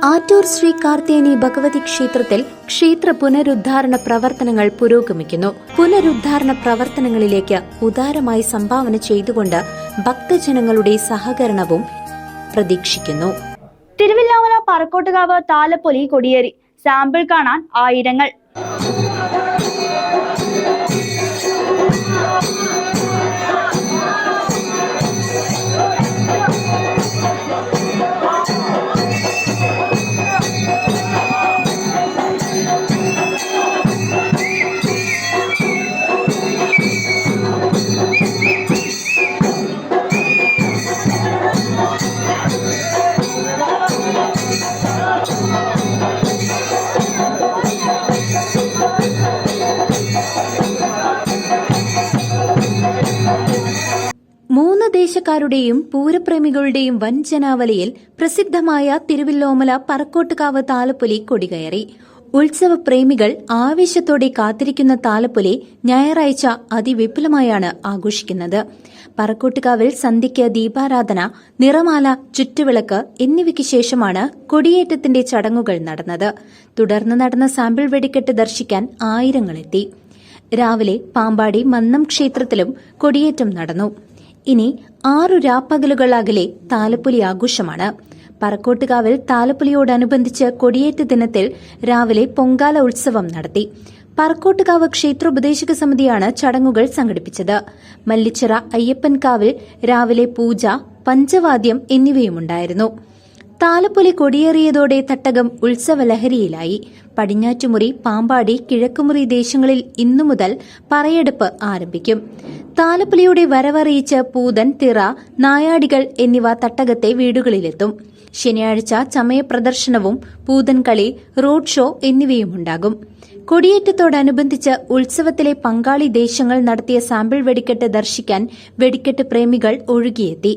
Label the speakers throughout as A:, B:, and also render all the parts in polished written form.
A: ആറ്റൂർ ശ്രീ കാർത്തേനി ഭഗവതി ക്ഷേത്രത്തിൽ ക്ഷേത്ര പുനരുദ്ധാരണ പ്രവർത്തനങ്ങൾ പുരോഗമിക്കുന്നു. പുനരുദ്ധാരണ പ്രവർത്തനങ്ങളിലേക്ക് ഉദാരമായി സംഭാവന ചെയ്തുകൊണ്ട് ഭക്തജനങ്ങളുടെ സഹകരണവും പ്രതീക്ഷിക്കുന്നു.
B: തിരുവില്ലാമല പറക്കോട്ടുകാവ് താലപ്പൊലി കൊടിയേറി. സാമ്പിൾ കാണാൻ ആയിരങ്ങൾ.
A: മൂന്ന് ദേശക്കാരുടെയും പൂരപ്രേമികളുടെയും വൻ ജനാവലിയിൽ പ്രസിദ്ധമായ തിരുവില്ലോമല പറക്കോട്ടുകാവ് താലപ്പൊലി കൊടികയറി. ഉത്സവപ്രേമികൾ ആവേശത്തോടെ കാത്തിരിക്കുന്ന താലപ്പൊലി ഞായറാഴ്ച അതിവിപുലമായാണ് ആഘോഷിക്കുന്നത്. പറക്കോട്ടുകാവിൽ സന്ധ്യയ്ക്ക് ദീപാരാധന, നിറമാല, ചുറ്റുവിളക്ക് എന്നിവയ്ക്ക് ശേഷമാണ് കൊടിയേറ്റത്തിന്റെ ചടങ്ങുകൾ നടന്നത്. തുടർന്ന് നടന്ന സാമ്പിൾ വെടിക്കെട്ട് ദർശിക്കാൻ ആയിരങ്ങളെത്തി. രാവിലെ പാമ്പാടി മന്നം ക്ഷേത്രത്തിലും കൊടിയേറ്റം നടന്നു. ഇനി 6 രാപ്പകലുകൾ അകലെ താലപ്പൊലി ആഘോഷമാണ്. പറക്കോട്ടുകാവിൽ താലപ്പൊലിയോടനുബന്ധിച്ച് കൊടിയേറ്റ ദിനത്തിൽ രാവിലെ പൊങ്കാല ഉത്സവം നടത്തി. പറക്കോട്ടുകാവ് ക്ഷേത്രോപദേശക സമിതിയാണ് ചടങ്ങുകൾ സംഘടിപ്പിച്ചത്. മല്ലിച്ചിറ അയ്യപ്പൻകാവിൽ രാവിലെ പൂജ, പഞ്ചവാദ്യം എന്നിവയുമുണ്ടായിരുന്നു. താലപ്പൊലി കൊടിയേറിയതോടെ തട്ടകം ഉത്സവലഹരിയിലായി. പടിഞ്ഞാറ്റുമുറി, പാമ്പാടി, കിഴക്കുമുറി ദേശങ്ങളിൽ ഇന്നു മുതൽ പറയെടുപ്പ് ആരംഭിക്കും. താലപ്പൊലിയുടെ വരവറിയിച്ച് പൂതൻ, തിറ, നായാടികൾ എന്നിവ തട്ടകത്തെ വീടുകളിലെത്തും. ശനിയാഴ്ച ചമയ പ്രദർശനവും പൂതൻകളി, റോഡ് ഷോ എന്നിവയുമുണ്ടാകും. കൊടിയേറ്റത്തോടനുബന്ധിച്ച് ഉത്സവത്തിലെ പങ്കാളി ദേശങ്ങൾ നടത്തിയ സാമ്പിൾ വെടിക്കെട്ട് ദർശിക്കാൻ വെടിക്കെട്ട് പ്രേമികൾ ഒഴുകിയെത്തി.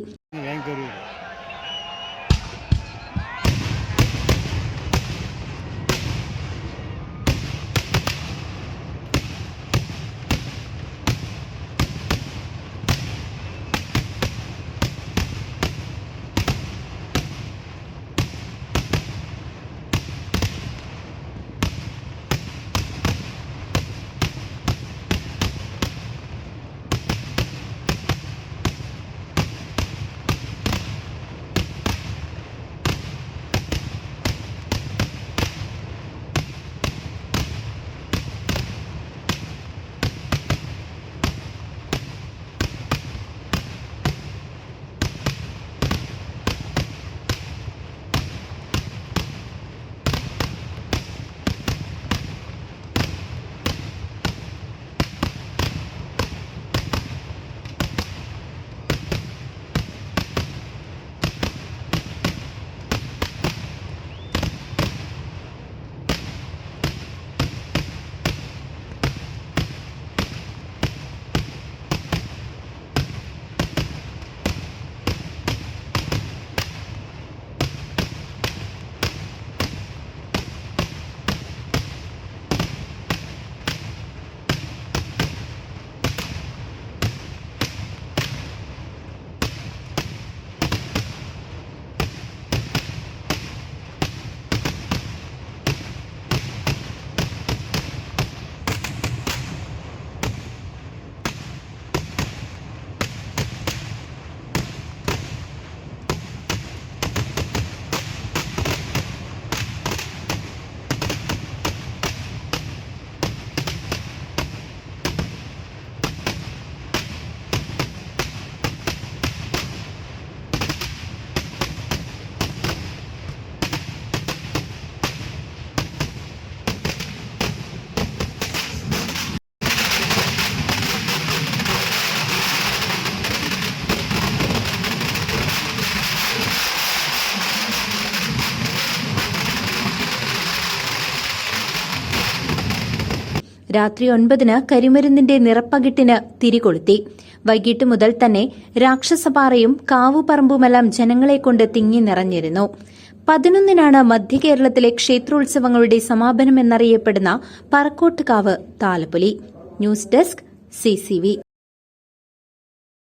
A: രാത്രി 9-ന് കരിമരുന്നിന്റെ നിറപ്പകിട്ടിന് തിരികൊളുത്തി. വൈകിട്ട് മുതൽ തന്നെ രാക്ഷസപാറയും കാവുപറമ്പുമെല്ലാം ജനങ്ങളെക്കൊണ്ട് തിങ്ങി നിറഞ്ഞിരുന്നു. 11-നാണ് മധ്യകേരളത്തിലെ ക്ഷേത്രോത്സവങ്ങളുടെ സമാപനമെന്നറിയപ്പെടുന്ന Parakkottukavu Thalappoli. News desk CCV.